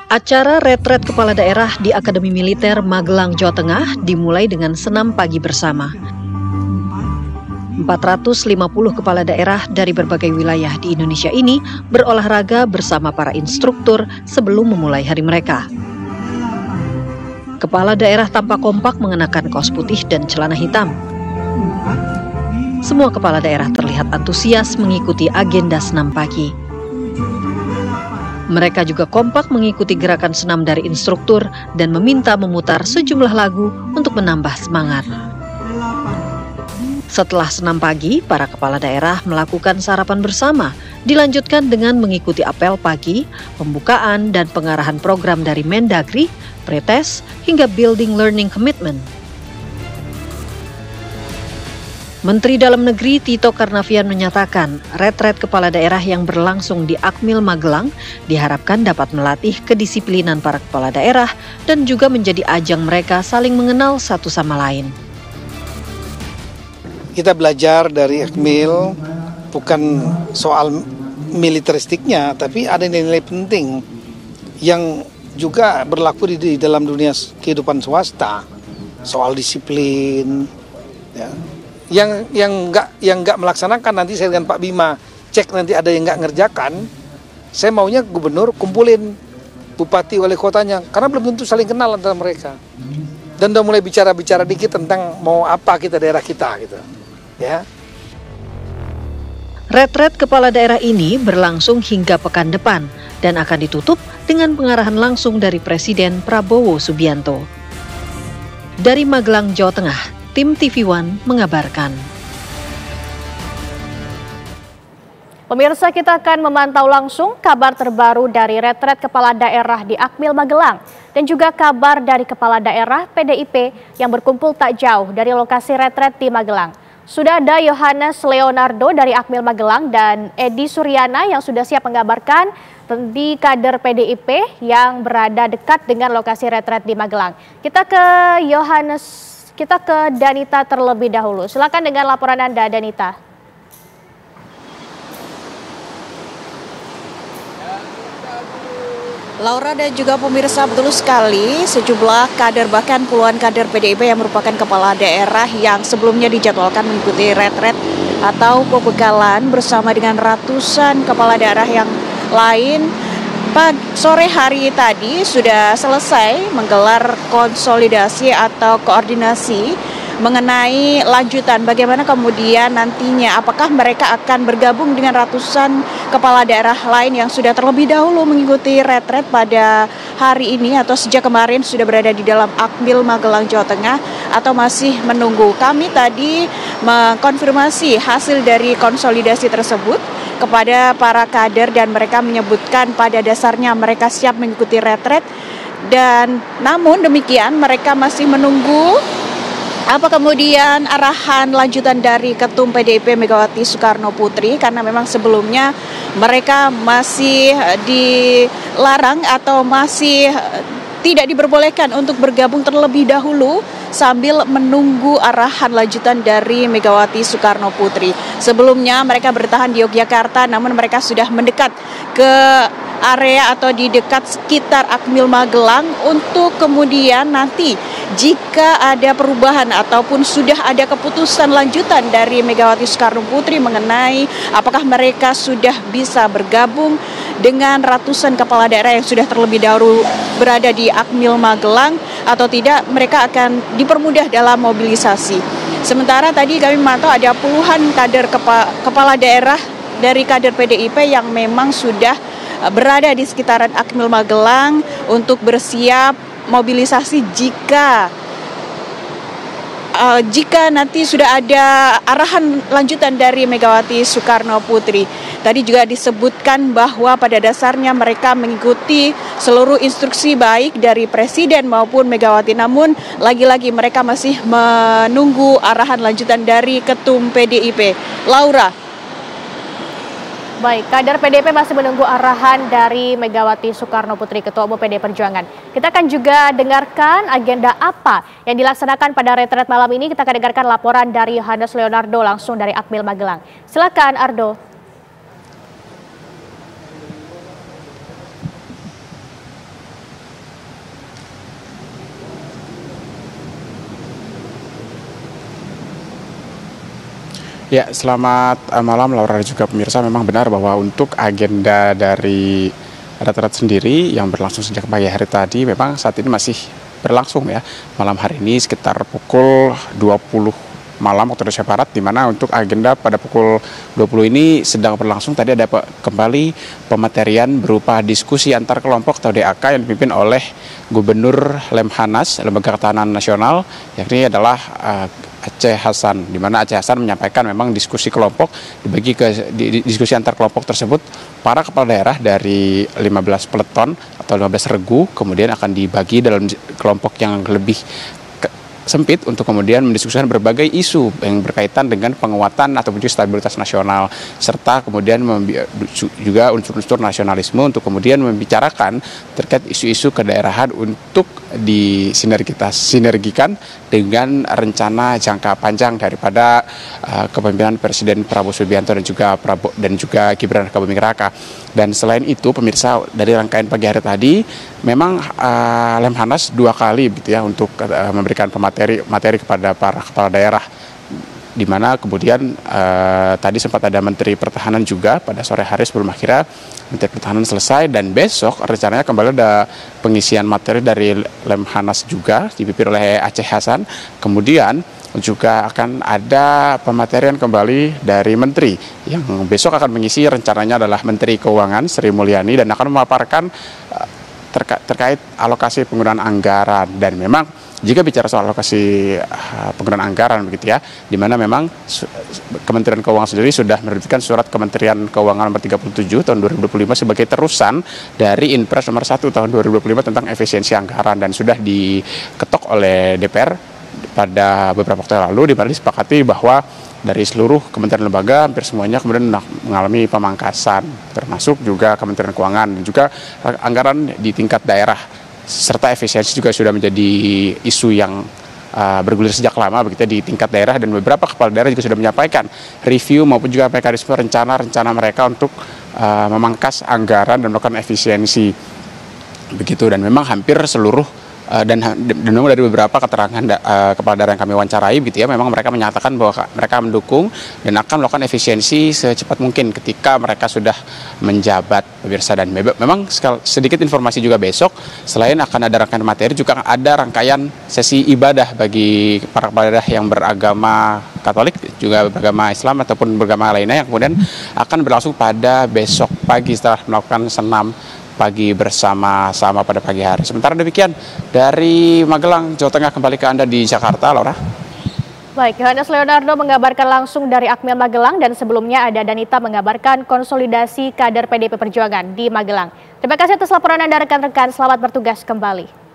Acara retret kepala daerah di Akademi Militer Magelang, Jawa Tengah dimulai dengan senam pagi bersama. 450 kepala daerah dari berbagai wilayah di Indonesia ini berolahraga bersama para instruktur sebelum memulai hari mereka. Kepala daerah tampak kompak mengenakan kaos putih dan celana hitam. Semua kepala daerah terlihat antusias mengikuti agenda senam pagi. Mereka juga kompak mengikuti gerakan senam dari instruktur dan meminta memutar sejumlah lagu untuk menambah semangat. Setelah senam pagi, para kepala daerah melakukan sarapan bersama, dilanjutkan dengan mengikuti apel pagi, pembukaan dan pengarahan program dari Mendagri, Pretest, hingga Building Learning Commitment. Menteri Dalam Negeri Tito Karnavian menyatakan, retret kepala daerah yang berlangsung di Akmil Magelang diharapkan dapat melatih kedisiplinan para kepala daerah dan juga menjadi ajang mereka saling mengenal satu sama lain. Kita belajar dari Akmil bukan soal militeristiknya, tapi ada nilai penting yang juga berlaku di dalam dunia kehidupan swasta, soal disiplin, ya. Yang nggak melaksanakan, nanti saya dengan Pak Bima cek nanti ada yang nggak ngerjakan, saya maunya gubernur kumpulin bupati wali kotanya, karena belum tentu saling kenal antara mereka, dan udah mulai bicara dikit tentang mau apa kita daerah kita gitu, ya. Retret kepala daerah ini berlangsung hingga pekan depan dan akan ditutup dengan pengarahan langsung dari Presiden Prabowo Subianto. Dari Magelang, Jawa Tengah, Tim TV One mengabarkan. Pemirsa, kita akan memantau langsung kabar terbaru dari retret kepala daerah di Akmil Magelang dan juga kabar dari kepala daerah PDIP yang berkumpul tak jauh dari lokasi retret di Magelang. Sudah ada Yohanes Leonardo dari Akmil Magelang dan Edi Suryana yang sudah siap mengabarkan di kader PDIP yang berada dekat dengan lokasi retret di Magelang. Kita ke Danita terlebih dahulu. Silakan dengan laporan Anda, Danita. Laura dan juga pemirsa, betul sekali sejumlah kader, bahkan puluhan kader PDIP yang merupakan kepala daerah yang sebelumnya dijadwalkan mengikuti retret atau pembekalan bersama dengan ratusan kepala daerah yang lain sore hari tadi sudah selesai menggelar konsolidasi atau koordinasi mengenai lanjutan bagaimana kemudian nantinya apakah mereka akan bergabung dengan ratusan kepala daerah lain yang sudah terlebih dahulu mengikuti retret pada hari ini atau sejak kemarin sudah berada di dalam Akmil Magelang, Jawa Tengah, atau masih menunggu. Kami tadi mengkonfirmasi hasil dari konsolidasi tersebut kepada para kader dan mereka menyebutkan pada dasarnya mereka siap mengikuti retret, dan namun demikian mereka masih menunggu apa kemudian arahan lanjutan dari Ketum PDIP Megawati Soekarno Putri, karena memang sebelumnya mereka masih dilarang atau masih tidak diperbolehkan untuk bergabung terlebih dahulu sambil menunggu arahan lanjutan dari Megawati Soekarno Putri. Sebelumnya mereka bertahan di Yogyakarta, namun mereka sudah mendekat ke area atau di dekat sekitar Akmil Magelang untuk kemudian nanti jika ada perubahan ataupun sudah ada keputusan lanjutan dari Megawati Soekarno Putri mengenai apakah mereka sudah bisa bergabung dengan ratusan kepala daerah yang sudah terlebih dahulu berada di Akmil Magelang atau tidak, mereka akan dipermudah dalam mobilisasi. Sementara tadi kami memantau ada puluhan kader kepala daerah dari kader PDIP yang memang sudah berada di sekitaran Akmil Magelang untuk bersiap mobilisasi jika nanti sudah ada arahan lanjutan dari Megawati Soekarno Putri. Tadi juga disebutkan bahwa pada dasarnya mereka mengikuti seluruh instruksi baik dari Presiden maupun Megawati, namun lagi-lagi mereka masih menunggu arahan lanjutan dari Ketum PDIP. Laura. Baik, kader PDIP masih menunggu arahan dari Megawati Soekarno Putri, Ketua Umum PDI Perjuangan. Kita akan juga dengarkan agenda apa yang dilaksanakan pada retret malam ini. Kita akan dengarkan laporan dari Yohanes Leonardo langsung dari Akmil Magelang. Silakan, Ardo. Ya, selamat malam Laura dan juga pemirsa. Memang benar bahwa untuk agenda dari retret sendiri yang berlangsung sejak pagi hari tadi memang saat ini masih berlangsung ya. Malam hari ini sekitar pukul 20 malam waktu Indonesia Barat, di mana untuk agenda pada pukul 20 ini sedang berlangsung. Tadi ada kembali pematerian berupa diskusi antar kelompok atau DAK yang dipimpin oleh Gubernur Lemhanas, Lembaga Ketahanan Nasional, yakni adalah Aceh Hasan, di mana Aceh Hasan menyampaikan memang diskusi kelompok dibagi ke diskusi antar kelompok tersebut, para kepala daerah dari 15 peleton atau 15 regu kemudian akan dibagi dalam kelompok yang lebih sempit untuk kemudian mendiskusikan berbagai isu yang berkaitan dengan penguatan atau juga stabilitas nasional, serta kemudian juga unsur-unsur nasionalisme untuk kemudian membicarakan terkait isu-isu kedaerahan untuk disinergikan dengan rencana jangka panjang daripada kepemimpinan Presiden Prabowo Subianto dan juga Gibran Rakabuming Raka. Dan selain itu pemirsa, dari rangkaian pagi hari tadi memang Lemhanas 2 kali gitu ya untuk memberikan materi kepada para kepala daerah, di mana kemudian tadi sempat ada Menteri Pertahanan juga pada sore hari sebelum akhirnya Menteri Pertahanan selesai, dan besok rencananya kembali ada pengisian materi dari Lemhanas juga dipimpin oleh Aceh Hasan. Kemudian juga akan ada pematerian kembali dari Menteri yang besok akan mengisi, rencananya adalah Menteri Keuangan Sri Mulyani, dan akan memaparkan terkait alokasi penggunaan anggaran. Dan memang jika bicara soal alokasi penggunaan anggaran begitu ya, di mana memang Kementerian Keuangan sendiri sudah menerbitkan surat Kementerian Keuangan nomor 37 tahun 2025 sebagai terusan dari Inpres nomor 1 tahun 2025 tentang efisiensi anggaran, dan sudah diketok oleh DPR pada beberapa waktu lalu, di mana disepakati bahwa dari seluruh kementerian lembaga hampir semuanya kemudian mengalami pemangkasan, termasuk juga Kementerian Keuangan, dan juga anggaran di tingkat daerah, serta efisiensi juga sudah menjadi isu yang bergulir sejak lama begitu di tingkat daerah, dan beberapa kepala daerah juga sudah menyampaikan review maupun juga mekanisme rencana mereka untuk memangkas anggaran dan melakukan efisiensi begitu. Dan memang hampir seluruh dan memang dari beberapa keterangan kepala daerah yang kami wawancarai gitu ya, memang mereka menyatakan bahwa mereka mendukung dan akan melakukan efisiensi secepat mungkin ketika mereka sudah menjabat, pemirsa. Dan memang sedikit informasi juga, besok selain akan ada rangkaian materi juga ada rangkaian sesi ibadah bagi para kepala daerah yang beragama Katolik, juga beragama Islam ataupun beragama lainnya, yang kemudian akan berlangsung pada besok pagi setelah melakukan senam pagi bersama-sama pada pagi hari. Sementara demikian dari Magelang, Jawa Tengah, kembali ke Anda di Jakarta, Laura. Baik, Yohanes Leonardo mengabarkan langsung dari Akmil Magelang, dan sebelumnya ada Danita mengabarkan konsolidasi kader PDIP Perjuangan di Magelang. Terima kasih atas laporan Anda rekan-rekan, selamat bertugas kembali.